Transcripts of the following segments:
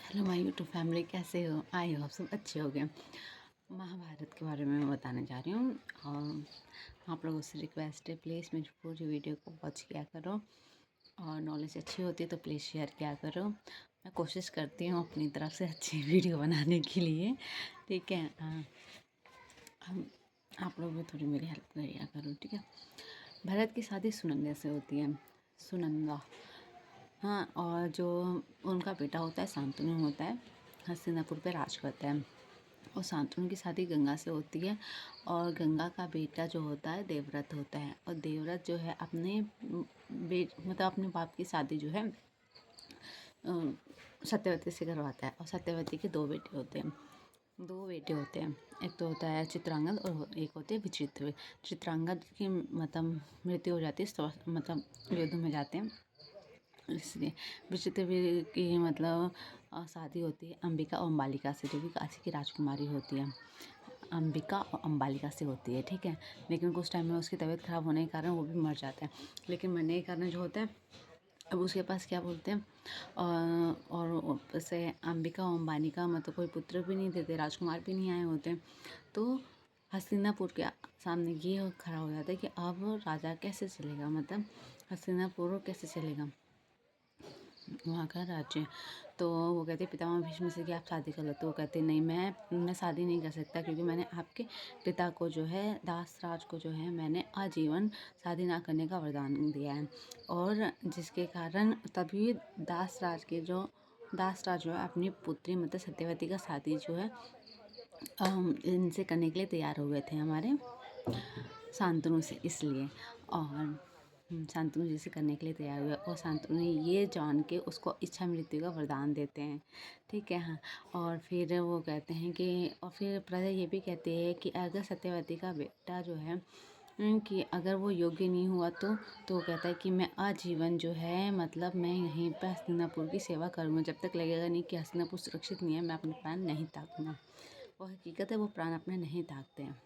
Hello my YouTube family, कैसे हो? आई हो आप सब अच्छे हो गए। महाभारत के बारे में मैं बताने जा रही हूँ और आप लोगों से रिक्वेस्ट है, प्लीज़ मेरी पूरी वीडियो को वॉच किया करो और नॉलेज अच्छी होती है तो प्लीज़ शेयर किया करो। मैं कोशिश करती हूँ अपनी तरफ से अच्छी वीडियो बनाने के लिए, ठीक है। हम आप लोग भी थोड़ी मेरी हेल्प करिए करो, ठीक है। भरत की शादी सुनंदा से होती है, सुनंदा। हाँ, और जो उनका बेटा होता है शांतनु होता है, हस्तिनापुर पे राज करता है। और शांतनु की शादी गंगा से होती है और गंगा का बेटा जो होता है देवव्रत होता है। और देवव्रत जो है अपने मतलब अपने बाप की शादी जो है सत्यवती से करवाता है। और सत्यवती के दो बेटे होते हैं, एक तो होता है चित्रांगद और एक होते हैं विचित्र। चित्रांगद की मतलब मृत्यु हो जाती है, मतलब युद्ध में जाते हैं, इसलिए विचित्र की मतलब शादी होती है अंबिका और अंबालिका से, जो कि काशी की राजकुमारी होती है। अंबिका और अंबालिका से होती है, ठीक है। लेकिन कुछ टाइम में उसकी तबीयत खराब होने के कारण वो भी मर जाता है। लेकिन मरने के कारण जो होता है, अब उसके पास क्या बोलते हैं, और से अंबिका और अंबालिका मतलब कोई पुत्र भी नहीं देते, राजकुमार भी नहीं आए होते। तो हस्तिनापुर के सामने ये खड़ा हो जाता है कि अब राजा कैसे चलेगा, मतलब हस्तिनापुर कैसे चलेगा वहाँ का राज्य। तो वो कहते पितामह भीष्म से कि आप शादी कर लो। तो वो कहते नहीं, मैं शादी नहीं कर सकता, क्योंकि मैंने आपके पिता को जो है, दासराज को जो है, मैंने आजीवन शादी ना करने का वरदान दिया है। और जिसके कारण तभी दासराज जो है अपनी पुत्री मतलब सत्यवती का शादी जो है इनसे करने के लिए तैयार हो गए थे, हमारे शांतनु से, इसलिए। और शांतनु जी से करने के लिए तैयार हुए और शांतनु ये जान के उसको इच्छा मृत्यु का वरदान देते हैं, ठीक है। हाँ, और फिर वो कहते हैं कि, और फिर प्रजा ये भी कहती है कि अगर सत्यवती का बेटा जो है कि अगर वो योग्य नहीं हुआ तो वो कहता है कि मैं आजीवन जो है, मतलब मैं यहीं पर हस्तिनापुर की सेवा करूँगा, जब तक लगेगा नहीं कि हस्तिनापुर सुरक्षित नहीं है, मैं अपने प्राण नहीं त्यागूंगा। वो हकीकत है, वो प्राण अपने नहीं त्यागते हैं।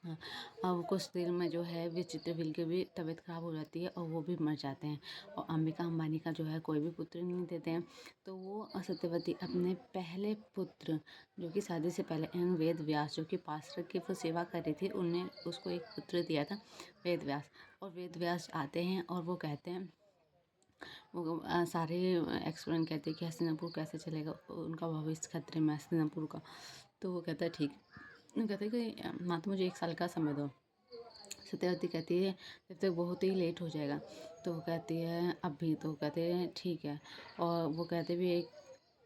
हाँ, अब कुछ देर में जो है विचित्रवीर की भी तबीयत खराब हो जाती है और वो भी मर जाते हैं। और अंबिका अंबानी का जो है कोई भी पुत्र नहीं देते हैं। तो वो सत्यवती अपने पहले पुत्र, जो कि शादी से पहले वेद व्यास, जो कि पार्षद की वो सेवा कर रही थी, उनने उसको एक पुत्र दिया था, वेद व्यास। और वेद व्यास आते हैं और वो कहते हैं, वो सारे एक्सप्लेन कहते हैं कि हस्तिनापुर कैसे चलेगा, उनका भविष्य खतरे में हस्तिनापुर का। तो वो कहता है ठीक, वो कहते हैं कि माता मुझे 1 साल का समय दो। सत्यवती कहती है जब तक बहुत ही लेट हो जाएगा। तो वो कहती है अभी, तो कहते हैं ठीक है। और वो कहते भी एक,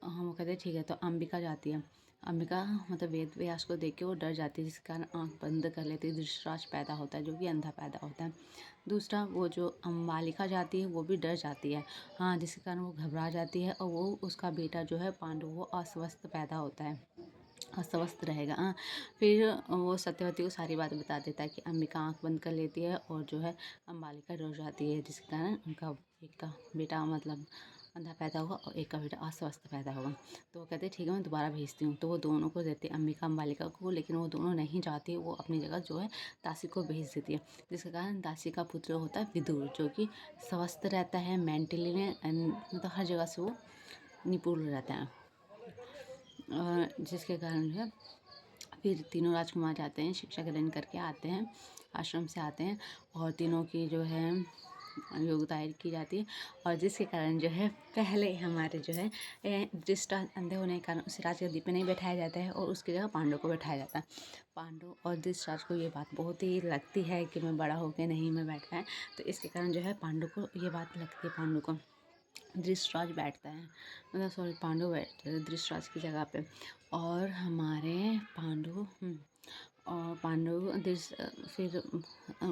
हाँ, वो कहते हैं ठीक है। तो अंबिका जाती है, अंबिका मतलब वेद व्यास को देख के वो डर जाती है, जिस कारण आँख बंद कर लेती है। धृतराष्ट्र पैदा होता है, जो कि अंधा पैदा होता है। दूसरा, वो जो अंबालिका जाती है वो भी डर जाती है, हाँ, जिसके कारण वो घबरा जाती है। और वो उसका बेटा जो है पांडु, वो अस्वस्थ पैदा होता है, अस्वस्थ रहेगा। हाँ, फिर वो सत्यवती को सारी बात बता देता है कि अंबिका आँख बंद कर लेती है और जो है अंबालिका डर जाती है, जिसके कारण उनका एक का बेटा मतलब अंधा पैदा होगा और एक का बेटा अस्वस्थ पैदा होगा। तो वो कहते हैं ठीक है, मैं दोबारा भेजती हूँ। तो वो दोनों को देते हैं, अंबिका अंबालिका को, लेकिन वो दोनों नहीं जाती, वो अपनी जगह जो है दासी को भेज देती है, जिसके कारण दासी का पुत्र होता है विदुर, जो कि स्वस्थ रहता है मेंटली में, मतलब हर जगह से वो निपुण रहता है। और जिसके कारण जो है फिर तीनों राजकुमार जाते हैं, शिक्षा ग्रहण करके आते हैं, आश्रम से आते हैं, और तीनों की जो है योग्यता की जाती है। और जिसके कारण जो है पहले हमारे जो है धृतराष्ट्र अंधे होने के कारण उसे राजगद्दी पे नहीं बैठाया जाता है और उसकी जगह पांडव को बैठाया जाता है। पांडव और धृतराष्ट्र को ये बात बहुत ही लगती है कि मैं बड़ा होकर नहीं मैं बैठा है, तो इसके कारण जो है पांडव को ये बात लगती है, पांडव को। धृतराष्ट्र बैठता है, मतलब सॉरी, पांडु बैठते हैं धृतराष्ट्र की जगह पे। और हमारे और फिर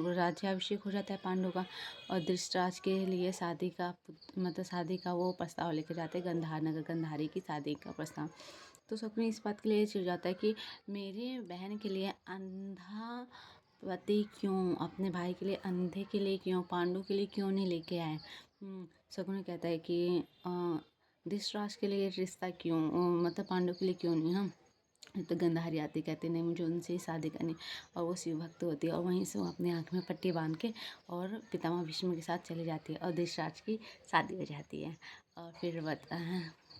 राज्याभिषेक हो जाता है पांडु का। और धृतराष्ट्र के लिए मतलब शादी का वो प्रस्ताव लेके जाते हैं, गंधार नगर, गंधारी की शादी का प्रस्ताव। तो शकुनी इस बात के लिए चिढ़ जाता है कि मेरे बहन के लिए अंधा पति क्यों, अपने भाई के लिए अंधे के लिए क्यों, पांडु के लिए क्यों नहीं लेके आए। शकुनी कहता है कि धृतराष्ट्र के लिए रिश्ता क्यों, मतलब पांडु के लिए क्यों नहीं। हम तो गंधारी आती, कहती नहीं मुझे उनसे ही शादी करनी। और वो शिव भक्त होती है और वहीं से वो अपनी आँख में पट्टी बांध के और पितामह भीष्म के साथ चली जाती है और धृतराष्ट्र की शादी हो जाती है। और फिर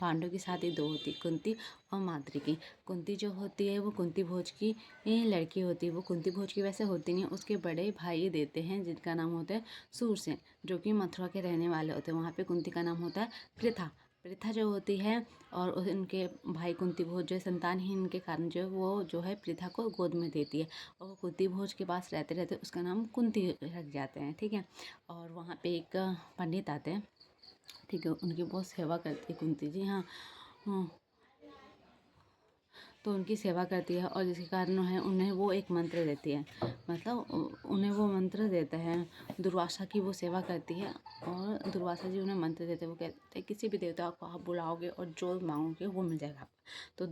पांडव की शादी दो होती, कुंती और माद्री की। कुंती जो होती है वो कुंती भोज की लड़की होती है। वो कुंती भोज की वैसे होती नहीं, उसके बड़े भाई देते हैं जिनका नाम होता है सूरसेन, जो कि मथुरा के रहने वाले होते हैं। वहाँ पे कुंती का नाम होता है पृथा। पृथा जो होती है और उनके भाई कुंती भोज जो संतानहीन के कारण जो है वो जो है पृथा को गोद में देती है, और वो कुंती भोज के पास रहते रहते उसका नाम कुंती रख जाते हैं। ठीक है। और वहाँ पे एक पंडित आते हैं, ठीक है, उनकी बहुत सेवा करती है कुंती जी। हाँ। हाँ, तो उनकी सेवा करती है, और जिसके कारण है उन्हें वो एक मंत्र देती है, मतलब उन्हें वो मंत्र देते हैं। दुर्वासा की वो सेवा करती है, और दुर्वासा जी उन्हें मंत्र देते हैं। वो कहते हैं किसी भी देवता को आप बुलाओगे और जो मांगोगे वो मिल जाएगा आपको। तो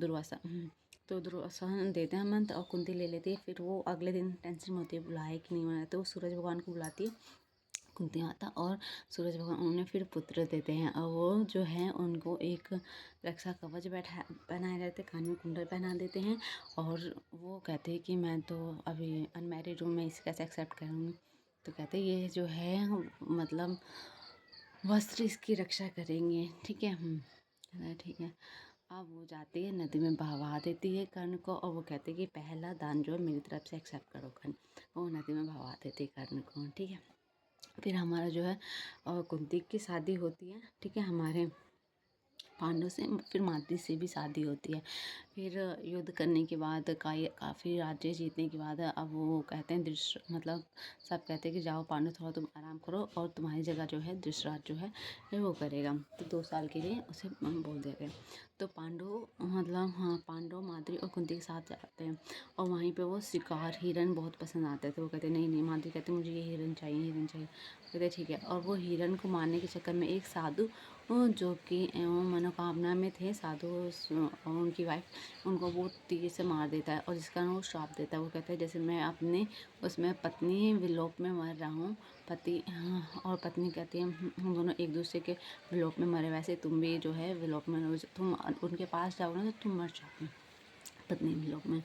दुर्वासा देते हैं मंत्र, और कुंती ले लेती है। फिर वो अगले दिन टेंशन में होती है बुलाए कि नहीं बुलाए, तो वो सूरज भगवान को बुलाती है, कुंती माता, और सूरज भगवान उन्हें फिर पुत्र देते हैं। और वो जो है उनको एक रक्षा कवच पहनाए रहते, कान में कुंडल पहना देते हैं, और वो कहते हैं कि मैं तो अभी अनमैरिड हूँ, मैं इसे कैसे एक्सेप्ट करूँगी। तो कहते हैं ये जो है मतलब वस्त्र इसकी रक्षा करेंगे। ठीक है। ठीक है। अब वो जाती है नदी में बहवा देती है कर्ण को, और वो कहते हैं कि पहला दान जो है मेरी तरफ से एक्सेप्ट करो कर्ण। वो नदी में बहवा देती है कर्ण को। ठीक है। फिर हमारा जो है कुंती की शादी होती है। ठीक है। हमारे पांडव से फिर माद्री से भी शादी होती है। फिर युद्ध करने के बाद काफ़ी राज्य जीतने के बाद अब वो कहते हैं मतलब सब कहते हैं कि जाओ पांडव थोड़ा तुम आराम करो, और तुम्हारी जगह जो है धृतराष्ट्र जो है वो करेगा। तो 2 साल के लिए उसे बोल देते हैं। तो पांडव मतलब हाँ, पांडव माद्री और कुंती के साथ जाते हैं, और वहीं पे वो शिकार हिरन बहुत पसंद आते थे। वो कहते नहीं नहीं, माद्री कहते मुझे ये हिरन चाहिए, हिरन चाहिए। कहते ठीक है। और वो हिरन को मारने के चक्कर में एक साधु जो कि मनोकामना में थे, साधु और उनकी वाइफ, उनको वो तीर से मार देता है, और जिस कारण वो श्राप देता है। वो कहता है जैसे मैं अपने उसमें पत्नी विलोप में मर रहा हूँ, पति और पत्नी कहती है हम दोनों एक दूसरे के विलोप में मरे, वैसे तुम भी जो है विलोप में तुम उनके पास जाओगे ना तो तुम मर जाओगे, पत्नी विलोप में।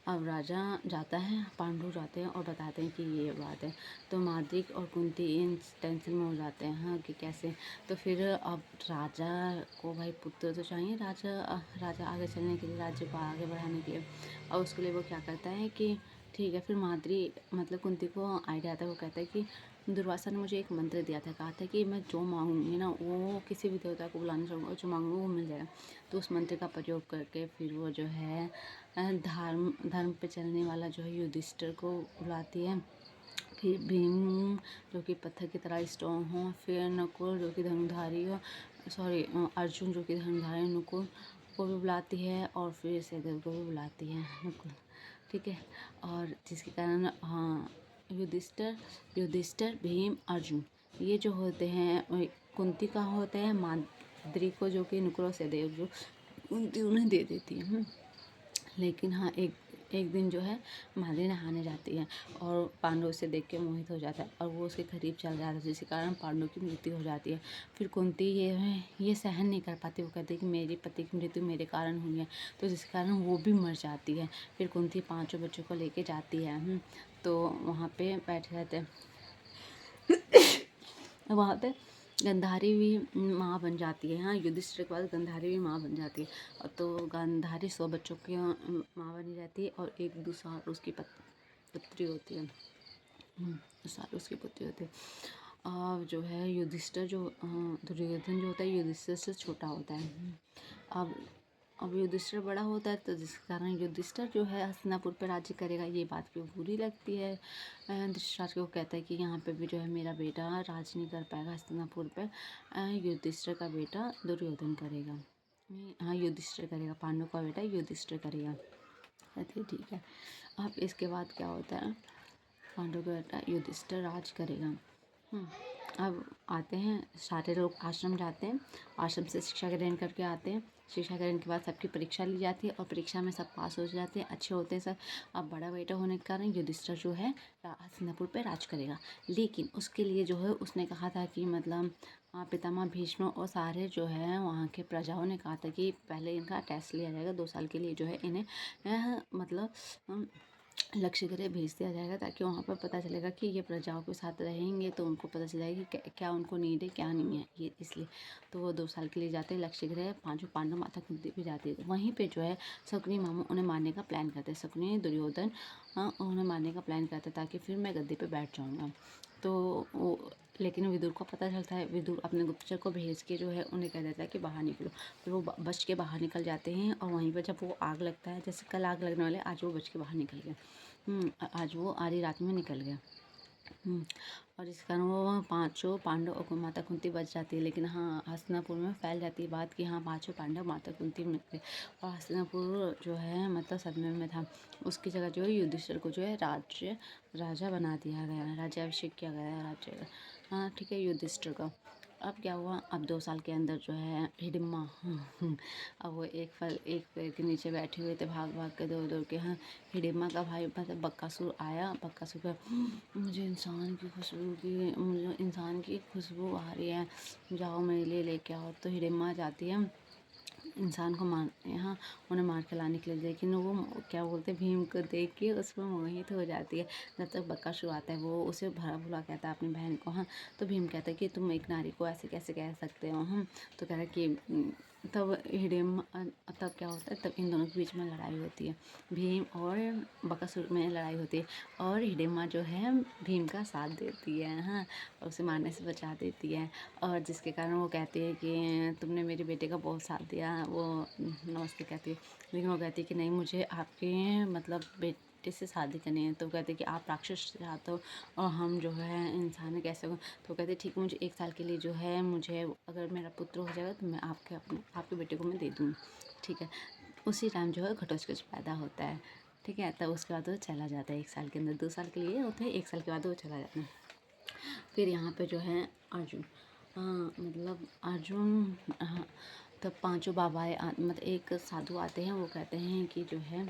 अब राजा जाता है, पांडु जाते हैं और बताते हैं कि ये बात है। तो माद्रिक और कुंती इन टेंशन में हो जाते हैं, हाँ, कि कैसे। तो फिर अब राजा को भाई पुत्र तो चाहिए, राजा आगे चलने के लिए, राज्य को आगे बढ़ाने के लिए। और उसके लिए वो क्या करता है कि ठीक है। फिर माद्री मतलब कुंती को आइडिया आता है। वो कहता है कि दुर्वासा ने मुझे एक मंत्र दिया था, कहा था कि मैं जो मांगूंगी ना वो किसी भी देवता को बुलाना चाहूँगा, और जो मांगूंगा वो मिल जाएगा। तो उस मंत्र का प्रयोग करके फिर वो जो है धर्म पे चलने वाला जो है युधिष्ठिर को बुलाती है। फिर भीम जो कि पत्थर की तरह स्ट्रॉन्ग हो, फिर नकुल जो कि धनुधारी हो, सॉरी अर्जुन जो कि धनुधारी, नकुल को भी बुलाती है, और फिर सहदेव को भी बुलाती है नकुल। ठीक है। और जिसके कारण हाँ, युधिष्ठिर भीम अर्जुन ये जो होते हैं, कुंती का होता है, माद्री को जो कि नकुल और सहदेव जो कुंती उन्हें दे देती है। लेकिन हाँ, एक दिन जो है माद्री नहाने जाती है, और पांडु उसे देख के मोहित हो जाता है, और वो उसके करीब चल जाता है, जिसके कारण पांडु की मृत्यु हो जाती है। फिर कुंती ये सहन नहीं कर पाती। वो कहती है कि मेरे पति की मृत्यु मेरे कारण हुई है, तो जिसके कारण वो भी मर जाती है। फिर कुंती 5 बच्चों को लेके जाती है। तो वहाँ पे बैठे रहते हैं। वहाँ पे गंधारी भी माँ बन जाती है। हाँ, युधिष्ठिर के बाद गंधारी भी माँ बन जाती है। तो गंधारी 100 बच्चों की माँ बनी रहती है, और एक दूसरा उसकी पुत्री होती है। साल उसकी पुत्री होती है। जो है युधिष्ठिर जो दुर्योधन जो होता है युधिष्ठिर से छोटा होता है। अब अब युधिष्ठिर बड़ा होता है, तो जिस कारण युधिष्ठिर जो है हस्तिनापुर पर राज्य करेगा। ये बात क्यों बुरी लगती है धृतराष्ट्र को। कहता है कि यहाँ पे भी जो है मेरा बेटा राज नहीं कर पाएगा हस्तिनापुर पर, युधिष्ठिर का बेटा दुर्योधन करेगा। हाँ, युधिष्ठिर करेगा, पांडु का बेटा युधिष्ठिर करेगा। कहती है ठीक है। अब इसके बाद क्या होता है, पांडु का बेटा युधिष्ठिर राज करेगा। अब आते हैं सारे लोग आश्रम जाते हैं, आश्रम से शिक्षा ग्रहण करके आते हैं। शिक्षा ग्रहण के बाद सबकी परीक्षा ली जाती है, और परीक्षा में सब पास हो जाते हैं, अच्छे होते हैं सब। अब बड़ा बेटा होने के कारण युधिष्ठिर जो है हस्तिनापुर पे राज करेगा। लेकिन उसके लिए जो है उसने कहा था कि मतलब पितामह भीष्म और सारे जो है वहाँ के प्रजाओं ने कहा था कि पहले इनका टेस्ट लिया जाएगा, 2 साल के लिए जो है इन्हें मतलब लक्ष्य गृह भेज दिया जाएगा, ताकि वहाँ पर पता चलेगा कि ये प्रजाओं के साथ रहेंगे, तो उनको पता चलेगा कि क्या उनको नीड है, क्या नहीं है, ये इसलिए। तो वो 2 साल के लिए जाते हैं लक्ष्य गृह। पांचों पांडव माता कुंती भी जाती है। वहीं पे जो है शकुनी मामा उन्हें मारने का प्लान करते हैं। शकुनी दुर्योधन उन्हें मारने का प्लान करते हैं, ताकि फिर मैं गद्दी पे बैठ जाऊँगा। तो वो, लेकिन विदुर को पता चलता है। विदुर अपने गुप्तचर को भेज के जो है उन्हें कह देता है कि बाहर निकलो। फिर वो बच के बाहर निकल जाते हैं, और वहीं पर जब वो आग लगता है, जैसे कल आग लगने वाले, आज वो बच के बाहर निकल गए। आज वो आधी रात में निकल गया। और इस कारण वो पांचों पांडव और माता कुंती बच जाती है। लेकिन हाँ, हस्तिनापुर में फैल जाती है बात कि हाँ, पांचों पांडव माता कुंती में थे, और हस्तिनापुर जो है मतलब सदमे में था। उसकी जगह जो है युधिष्ठिर को जो है राजा बना दिया गया, राज्याभिषेक किया गया राज्य का। हाँ ठीक है, युधिष्ठिर का। अब क्या हुआ, अब 2 साल के अंदर जो है हिडिम्बा अब वो एक पेड़ के नीचे बैठे हुए थे, भाग भाग के दौड़ दौड़ के। हाँ, हिडिम्बा का भाई मतलब बक्कासुर आया। बक्कासुर का, मुझे इंसान की खुशबू आ रही है, जाओ मेरे लिए लेके आओ। तो हिडिम्बा जाती है इंसान को यहाँ उन्हें मार के लाने के लिए। लेकिन वो क्या बोलते हैं, भीम को देख के उस पर मोहित हो जाती है। जब तक बक्कासुर आता है, वो उसे भला बुरा कहता है अपनी बहन को। हाँ, तो भीम कहता है कि तुम एक नारी को ऐसे कैसे कह सकते हो। हम तो कह रहे कि तब हिडिम्बा, तब क्या होता है, तब इन दोनों के बीच में लड़ाई होती है। भीम और बकासुर में लड़ाई होती है, और हिडिम्बा जो है भीम का साथ देती है। हाँ, और उसे मारने से बचा देती है। और जिसके कारण वो कहती है कि तुमने मेरे बेटे का बहुत साथ दिया। वो नमस्ते कहती है, लेकिन वो कहती है कि नहीं, मुझे आपके मतलब बेटे से शादी करनी है। तो कहते हैं कि आप राक्षस चाहते हो और हम जो है इंसान कैसे हो। तो कहते ठीक है, मुझे 1 साल के लिए जो है, मुझे अगर मेरा पुत्र हो जाएगा तो मैं आपके बेटे को मैं दे दूँगी। ठीक है, उसी टाइम जो है घटोत्कच पैदा होता है। ठीक है, तब उसके बाद वो चला जाता है 1 साल के अंदर। 2 साल के लिए होते हैं, 1 साल के बाद वो चला जाता है। फिर यहाँ पे जो है अर्जुन, हाँ मतलब अर्जुन, हाँ, तब पांचों बाबाएँ मतलब एक साधु आते हैं। वो कहते हैं कि जो है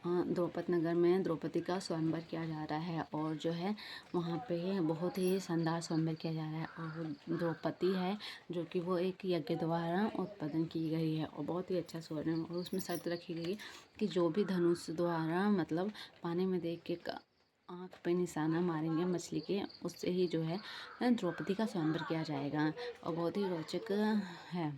द्रौपद नगर में द्रौपदी का स्वयंवर किया जा रहा है, और जो है वहाँ पे बहुत ही शानदार स्वयंवर किया जा रहा है। और वो द्रौपदी है जो कि वो एक यज्ञ द्वारा उत्पादन की गई है, और बहुत ही अच्छा स्वर्ण। और उसमें शर्त रखी गई कि जो भी धनुष द्वारा मतलब पानी में देख के आँख पे निशाना मारेंगे मछली के, उससे ही जो है द्रौपदी का स्वयंवर किया जाएगा। और बहुत ही रोचक है,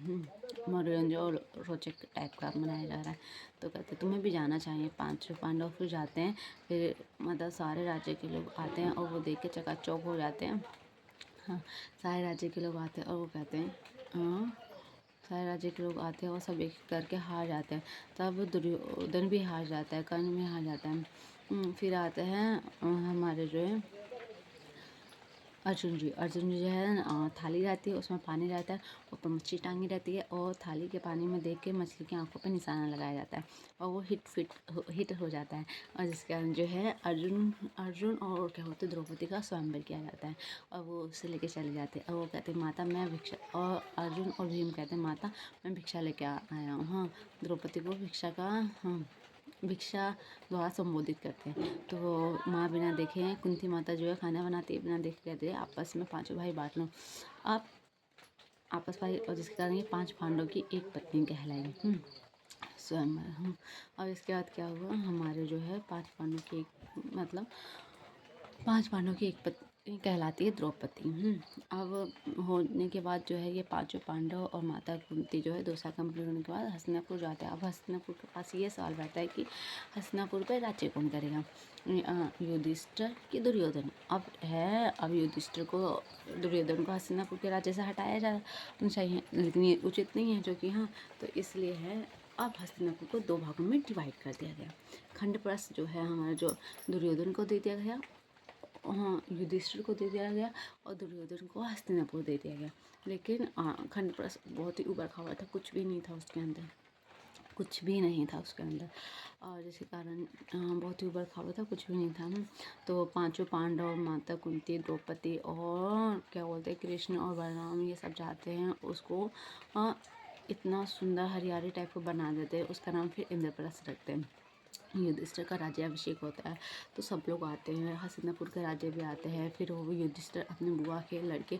मनोरंजन और रोचक टाइप का मनाया जा रहा है। तो कहते तुम्हें भी जाना चाहिए। 5 पांडव फिर जाते हैं। फिर मतलब सारे राज्य के लोग आते हैं, और वो देख के चकाचौंध हो जाते हैं। हाँ, सारे राज्य के लोग आते हैं, और वो कहते हैं हाँ, सारे राज्य के लोग आते हैं और सब एक करके हार जाते हैं। तब दुर्योधन भी हार जाता है, कर्ण भी हार जाता है। फिर आते हैं हमारे जो है अर्जुन जी जो है थाली रहती है, उसमें पानी रहता है, ऊपर मच्छी टांगी रहती है, और थाली के पानी में देख के मछली की आंखों पे निशाना लगाया जाता है, और वो हिट हो जाता है। और जिसके कारण जो है अर्जुन और क्या होता है द्रौपदी का स्वयंवर किया जाता है, और वो उसे लेके चले जाते हैं। और वो कहते हैं माता मैं भिक्षा, और अर्जुन और भीम कहते हैं माता मैं भिक्षा लेके आया हूँ। हाँ, द्रौपदी को भिक्षा द्वारा संबोधित करते हैं। तो माँ बिना देखे, कुंती माता जो है खाना बनाती है, बिना देखे कहते हैं आपस में पांचों भाई बांट लो। आप आपस भाई, और जिसके कारण ये 5 पांडव की एक पत्नी कहलाई स्वयं। और इसके बाद क्या हुआ, हमारे जो है 5 पांडव की एक मतलब 5 पांडव की एक पत्नी कहलाती है द्रौपदी। अब होने के बाद जो है ये पांचों पांडव और माता कुंती जो है 2 साल कंप्लीट होने के बाद हस्तिनापुर जाते हैं। अब हस्तिनापुर के पास ये सवाल बैठता है कि हस्तिनापुर पे राज्य कौन करेगा, युधिष्ठिर कि दुर्योधन। अब युधिष्ठिर को, दुर्योधन को हस्तिनापुर के राज्य से हटाया जाना चाहिए, लेकिन ये उचित नहीं है जो कि हाँ, तो इसलिए है अब हस्तिनापुर को 2 भागों में डिवाइड कर दिया गया। खंडप्रस्थ जो है हमारा जो दुर्योधन को दे दिया गया, हाँ युधिष्ठिर को दे दिया गया, और दुर्योधन को हस्तिनापुर दे दिया गया। लेकिन खंडप्रस्थ बहुत ही उबड़ खाबड़ था, कुछ भी नहीं था उसके अंदर, कुछ भी नहीं था उसके अंदर। और जिसके कारण बहुत ही उबड़ खाबड़ था, कुछ भी नहीं था। तो पांचों पांडव, माता कुंती, द्रौपदी और क्या बोलते हैं कृष्ण और बलराम, ये सब जाते हैं उसको इतना सुंदर हरियाली टाइप को बना देते हैं। उसका नाम फिर इंद्रप्रस्थ रखते हैं। युधिष्ठिर का राज्याभिषेक होता है, तो सब लोग आते हैं, हस्तिनापुर के राज्य भी आते हैं। फिर वो युधिष्ठिर अपने बुआ के लड़के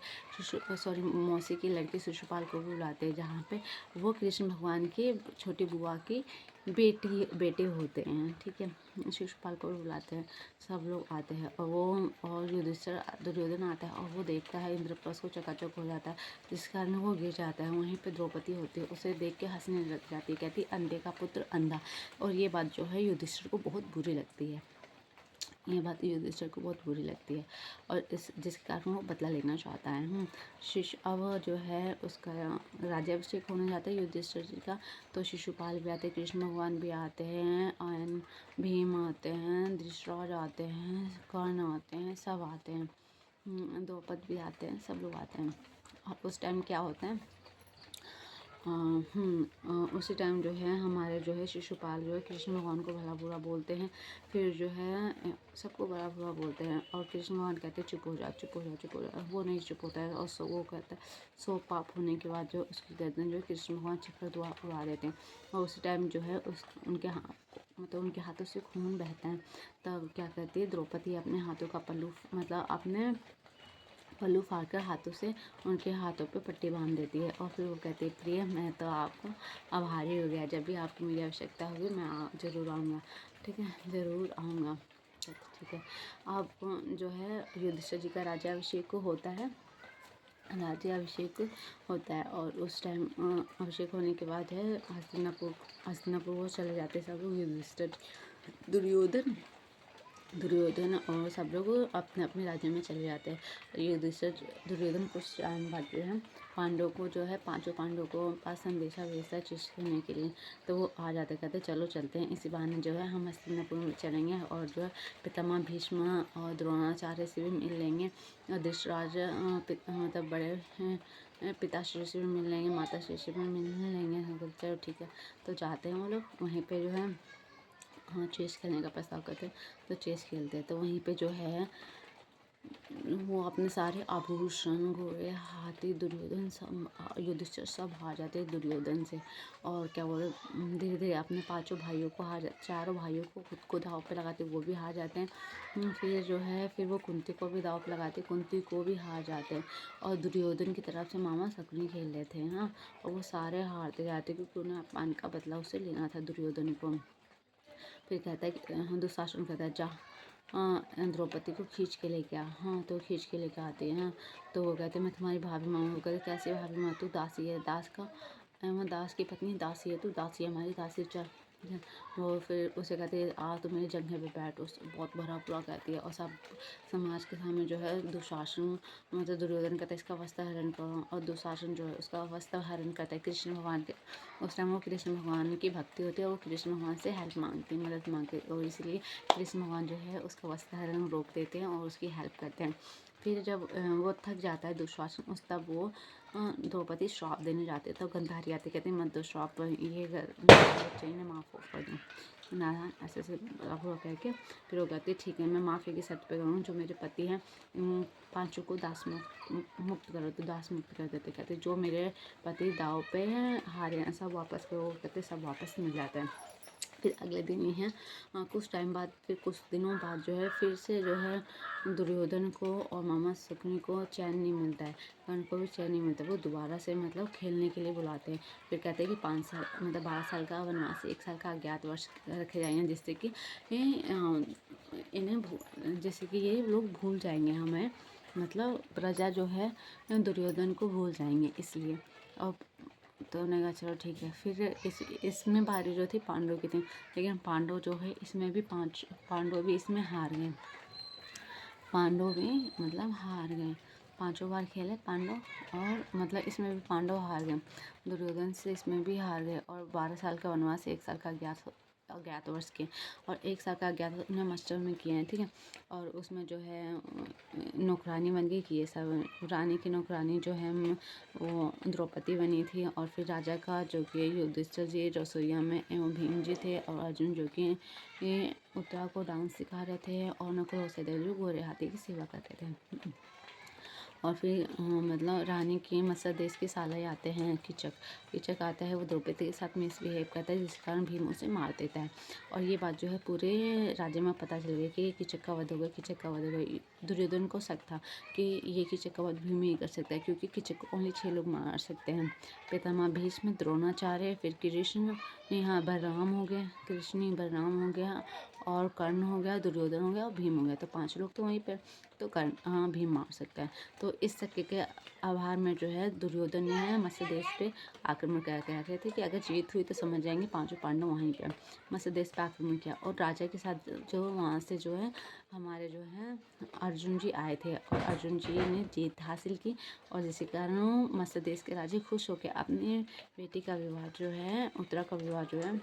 मौसी के लड़के शिशुपाल को भी बुलाते हैं, जहाँ पे वो कृष्ण भगवान की छोटी बुआ की बेटी बेटे होते हैं, ठीक है। शिशुपाल को भी बुलाते हैं, सब लोग आते हैं और युधिष्ठिर दुर्योधन आता है और वो देखता है इंद्रप्रस्थ को चकाचौंध हो जाता है, जिस कारण वो गिर जाता है। वहीं पे द्रौपदी होती है, उसे देख के हंसने लग जाती है, कहती अंधे का पुत्र अंधा। और ये बात जो है युधिष्ठिर को बहुत बुरी लगती है, ये बात युधिष्ठिर को बहुत बुरी लगती है और जिसके कारण वो बदला लेना चाहता है। अब जो है उसका राज्याभिषेक होने जाता है युधिष्ठिर जी का, तो शिशुपाल भी आते हैं, कृष्ण भगवान भी आते हैं, और भीम आते हैं, धृतराज आते हैं, कर्ण आते हैं, सब आते हैं, द्रौपद भी आते हैं, सब लोग आते हैं। और उस टाइम क्या होता है, उसी टाइम जो है हमारे जो है शिशुपाल जो है कृष्ण भगवान को भला बुरा बोलते हैं, फिर जो है सबको भला बुरा बोलते हैं और कृष्ण भगवान कहते हैं चुप हो जा चुप हो जा चुप हो जा। वो नहीं चुप होता है और वो कहता है सो पाप होने के बाद जो उसकी गर्दन जो है कृष्ण भगवान छिपकर उड़ा देते हैं। और उसी टाइम जो है उनके हाथों से खून बहता है। तब क्या करती है द्रौपदी अपने हाथों का पल्लू अपने पल्लू फाड़कर हाथों से उनके हाथों पे पट्टी बांध देती है और फिर वो कहती है प्रिय मैं तो आपका आभारी हो गया, जब भी आपकी मेरी आवश्यकता होगी मैं ज़रूर आऊँगा, ठीक है, ज़रूर आऊँगा। ठीक है। अब जो है युधिष्ठिर जी का राज्याभिषेक होता है, और उस टाइम अभिषेक होने के बाद है हस्तिनापुर वो चले जाते हैं सब लोग, युधिष्ठिर दुर्योधन और सब लोग अपने अपने राज्य में चले जाते हैं। दुर्योधन कुछ टाइम बाद जो है पांडवों को जो है पांचों पांडवों को पास संदेशा भेजता है चीज करने के लिए, तो वो आ जाते, कहते चलो चलते हैं, इसी बहाने जो है हम हस्तिनापुर में चलेंगे और जो है पितामह भीष्म और द्रोणाचार्य से भी मिल लेंगे और धृतराज मतलब बड़े पिताश्री से भी मिल लेंगे, माताश्री से भी मिल लेंगे। चलो ठीक है, तो जाते हैं वो लोग वहीं पे जो है चेस खेलने का प्रस्ताव करते हैं, तो चेस खेलते हैं। तो वहीं पे जो है वो अपने सारे आभूषण घोड़े हाथी दुर्योधन सब युधिष्ठिर सब हार जाते हैं दुर्योधन से, और क्या बोले धीरे धीरे अपने पांचों भाइयों को चारों भाइयों को खुद को दाव पे लगाते वो भी हार जाते हैं। फिर जो है फिर वो कुंती को भी दाव पे लगाते, कुंती को भी हार जाते हैं और दुर्योधन की तरफ से मामा शकुनी खेल रहे थे, हाँ, और वो सारे हारते जाते क्योंकि उन्हें अपमान का बदला उसे लेना था दुर्योधन को। फिर कहता है कि दुशासन कहता है जा द्रौपदी को खींच के लेके आ, हाँ, तो खींच के लेके आती है, हाँ, तो वो कहते मैं तुम्हारी भाभी माँ हूँ। कहते कैसे भाभी माँ, तू दासी है, दास की पत्नी दासी है, तू दासी है हमारी, दासी चल। वो फिर उसे कहते हैं आ तू मेरे जंघे पे बैठ, उस बहुत भरा पूरा कहती है और सब समाज के सामने जो है दुशासन मतलब दुर्योधन कहता है इसका वस्त्र हरण करो, और दुशासन जो है उसका वस्त्र हरण करता है कृष्ण भगवान के। उस टाइम वो कृष्ण भगवान की भक्ति होती है और वो कृष्ण भगवान से हेल्प मांगती है, मदद मांगती है, और इसलिए कृष्ण भगवान जो है उसका वस्त्र हरण रोक देते हैं और उसकी हेल्प करते हैं। फिर जब वो थक जाता है दुशासन उस तब वो द्रौपदी श्राप देने जाते हैं, तो गंधारी आते कहते हैं मत दो श्राप, ये बच्चे ने माफ़ कर दो नारायण ऐसे ऐसे हुआ कह के। फिर वो कहती ठीक है मैं माफ़ी की शर्त पे करूँ, जो मेरे पति हैं पांचों को दास मुक्त करो, तो दास मुक्त कर देते। कहते जो मेरे पति दाव पे हारे हैं सब वापस करो, कहते सब वापस मिल जाते हैं। फिर अगले दिन ही है कुछ टाइम बाद फिर कुछ दिनों बाद जो है फिर से जो है दुर्योधन को और मामा शकुनी को चैन नहीं मिलता है, कर्ण को भी चैन नहीं मिलता, वो दोबारा से मतलब खेलने के लिए बुलाते हैं। फिर कहते हैं कि 5 साल मतलब 12 साल का वनवास 1 साल का अज्ञातवास रखे जाएंगे, जिससे कि जैसे कि ये लोग भूल जाएंगे हमें, मतलब प्रजा जो है दुर्योधन को भूल जाएंगे इसलिए। और तो उन्होंने कहा चलो ठीक है। फिर इसमें बारी जो थी पांडव की थी, लेकिन पांडव जो है इसमें भी पांडव भी इसमें हार गए, पांडव भी मतलब हार गए, 5 बार खेले पांडव और मतलब इसमें भी पांडव हार गए, दुर्योधन से इसमें भी हार गए, और 12 साल का वनवास 1 साल का अज्ञातवास के और 1 साल का अज्ञातवास उन्हें मास्टर में किए हैं, ठीक है। और उसमें जो है नौकरानी बन गई कि ये सब रानी की नौकरानी जो है वो द्रौपदी बनी थी, और फिर राजा का जो कि युधिष्ठिर जी रसोईया में एवं भीम जी थे, और अर्जुन जो कि उत्तरा को डांस सिखा रहे थे, और नकुल और सहदेव जो गोरे हाथी की सेवा करते थे। और फिर मतलब रानी के मत्स्य देश के साले आते हैं, कीचक। कीचक आता है, वो द्रौपदी के साथ मिसबिहेव करता है, जिस कारण भीम उसे मार देता है। और ये बात जो है पूरे राज्य में पता चल गई कि कीचक का वध हो गया, कीचक का वध हो गया। दुर्योधन को शक था कि ये कीचक का वध भीम ही कर सकता है, क्योंकि कीचक को ओनली 6 लोग मार सकते हैं। पितामह भीष्म, द्रोणाचार्य, फिर कृष्ण, यहाँ बलराम हो गए, कृष्ण बलराम हो गया, और कर्ण हो गया, दुर्योधन हो गया और भीम हो गया। तो 5 लोग तो वहीं पर, तो कर्ण, हाँ, भीम मार सकता है। तो इस शक के आभार में जो है दुर्योधन ने है मत्स्य देश पे आक्रमण करा थे कि अगर जीत हुई तो समझ जाएंगे 5 पांडव वहीं पे मत्स्य देश पे आक्रमण किया। और राजा के साथ जो वहाँ से जो है हमारे जो है अर्जुन जी आए थे, और अर्जुन जी ने जीत हासिल की, और जिसके कारण मत्स्य देश के राजा खुश होकर अपनी बेटी का विवाह जो है, उत्तरा का विवाह जो है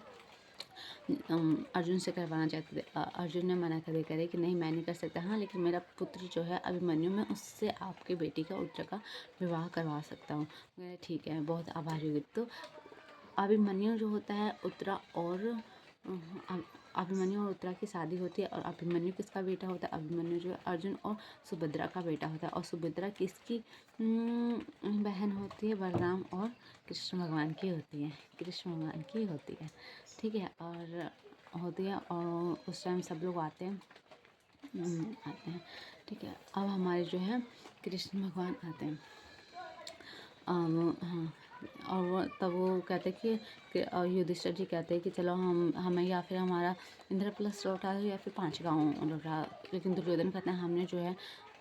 अर्जुन से करवाना चाहते थे। अर्जुन ने मना कर दिया कि नहीं, मैं नहीं कर सकता। हाँ, लेकिन मेरा पुत्र जो है अभिमन्यु, मैं उससे आपकी बेटी का उत्तरा का विवाह करवा सकता हूँ। ठीक है, बहुत आभारी हुई। तो अभिमन्यु जो होता है उत्तरा और अभिमन्यु और उत्तरा की शादी होती है। और अभिमन्यु किसका बेटा होता है? अभिमन्यु जो है अर्जुन और सुभद्रा का बेटा होता है। और सुभद्रा किसकी बहन होती है? बलराम और कृष्ण भगवान की होती है, कृष्ण भगवान की होती है। ठीक है, और होती है, और उस टाइम सब लोग आते हैं। ठीक है, अब हमारे जो है कृष्ण भगवान आते हैं। हाँ, और वो तब वो कहते हैं कि युधिष्ठिर जी कहते हैं कि चलो हमें या फिर हमारा इंद्रप्रस्थ लौटा दो या फिर 5 गाँव लौटा। लेकिन दुर्योधन कहते हैं हमने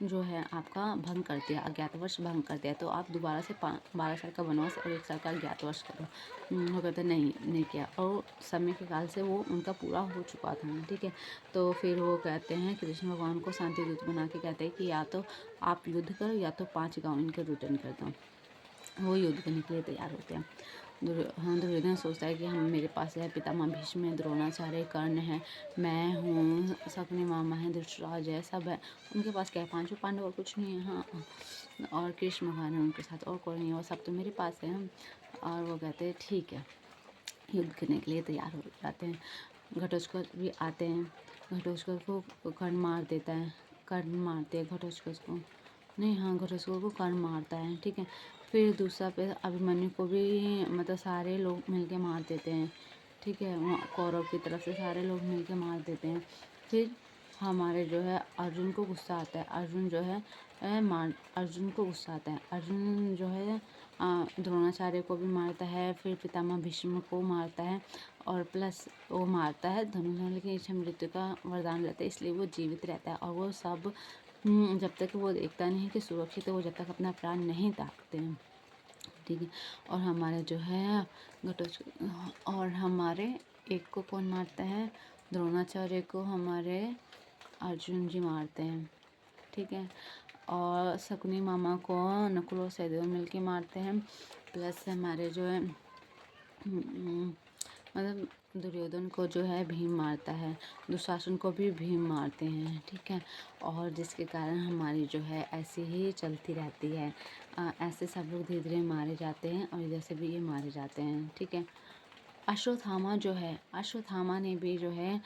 जो है आपका भंग कर दिया, अज्ञातवास भंग कर दिया, तो आप दोबारा से 12 साल का वनवास और 1 साल का अज्ञातवास करो। वो कहते हैं नहीं किया, और समय के काल से वो उनका पूरा हो चुका था। ठीक है, तो फिर वो कहते हैं कृष्ण भगवान को शांति दूत बना के कहते हैं कि या तो आप युद्ध करो या तो 5 गाँव इनके रिटर्न कर दो। वो युद्ध करने के लिए तैयार होते हैं। दुर्योधन सोचता है कि हम मेरे पास है पितामह भीष्म है, द्रोणाचार्य, कर्ण है, मैं हूँ, शकुनी मामा है, धृतराज है, सब है। उनके पास क्या है? 5 पांडव और कुछ नहीं है। हाँ, और कृष्ण भगवान है उनके साथ, और कोई नहीं है, और सब तो मेरे पास है। और वो कहते हैं ठीक है, युद्ध करने के लिए तैयार हो जाते हैं। घटोत्कच भी आते हैं। घटोत्कच को कर्ण मार देता है, कर्ण मारते हैं घटोत्कच को। नहीं, हाँ, घटोत्कच को कर्ण मारता है। ठीक है, फिर दूसरा पे अभिमन्यु को भी मतलब सारे लोग मिलके मार देते हैं। ठीक है, कौरव की तरफ से सारे लोग मिलके मार देते हैं। फिर हमारे जो है अर्जुन को गुस्सा आता है। अर्जुन जो है अर्जुन को गुस्सा आता है। अर्जुन जो है द्रोणाचार्य को भी मारता है, फिर पितामह भीष्म को मारता है, और प्लस वो मारता है धनुष, लेकिन इच्छा मृत्यु का वरदान रहता है, इसलिए वो जीवित रहता है। और वो सब जब तक वो देखता नहीं कि सुरक्षित है, वो जब तक अपना प्राण नहीं त्यागते हैं। ठीक है, और हमारे जो है और हमारे एक को कौन मारता है? द्रोणाचार्य को हमारे अर्जुन जी मारते हैं। ठीक है, और शकुनी मामा को नकुल और सहदेव मिलके मारते हैं। प्लस हमारे जो है मतलब दुर्योधन को जो है भीम मारता है, दुशासन को भी भीम मारते हैं। ठीक है, और जिसके कारण हमारी जो है ऐसी ही चलती रहती है। ऐसे सब लोग धीरे धीरे मारे जाते हैं, और इधर से भी ये मारे जाते हैं। ठीक है, अश्वत्थामा ने भी जो है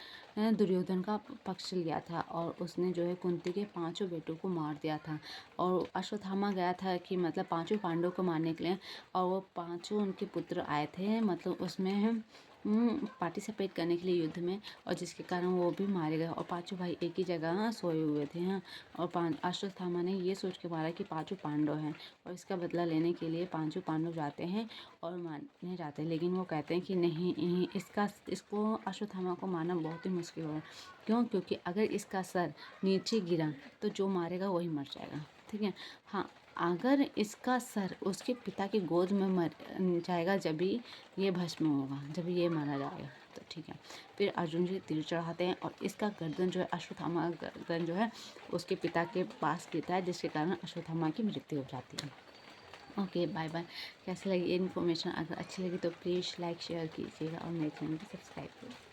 दुर्योधन का पक्ष लिया था, और उसने जो है कुंती के 5 बेटों को मार दिया था। और अश्वत्थामा गया था कि मतलब 5 पांडवों को मारने के लिए, और वो 5 उनके पुत्र आए थे, मतलब उसमें पार्टिसिपेट करने के लिए युद्ध में, और जिसके कारण वो भी मारे गए। और 5 भाई एक ही जगह सोए हुए थे। हाँ, और अश्वत्थामा ने ये सोच के मारा कि 5 पांडव हैं, और इसका बदला लेने के लिए 5 पांडव जाते हैं और मारने जाते हैं। लेकिन वो कहते हैं कि नहीं, इसको अश्वत्थामा को मारना बहुत ही मुश्किल होगा। क्यों? क्योंकि अगर इसका सर नीचे गिरा तो जो मारेगा वही मर जाएगा। ठीक है, हाँ, अगर इसका सर उसके पिता की गोद में मर जाएगा, जब भी ये भस्म होगा, जब ये मारा जाएगा। तो ठीक है, फिर अर्जुन जी तीर चढ़ाते हैं, और इसका गर्दन जो है अश्वत्थामा गर्दन जो है उसके पिता के पास गिरता है, जिसके कारण अश्वत्थामा की मृत्यु हो जाती है। Okay, bye bye. कैसी लगी ये इन्फॉर्मेशन? अगर अच्छी लगी तो प्लीज़ लाइक शेयर कीजिएगा, और मेरे चैनल को सब्सक्राइब कीजिए।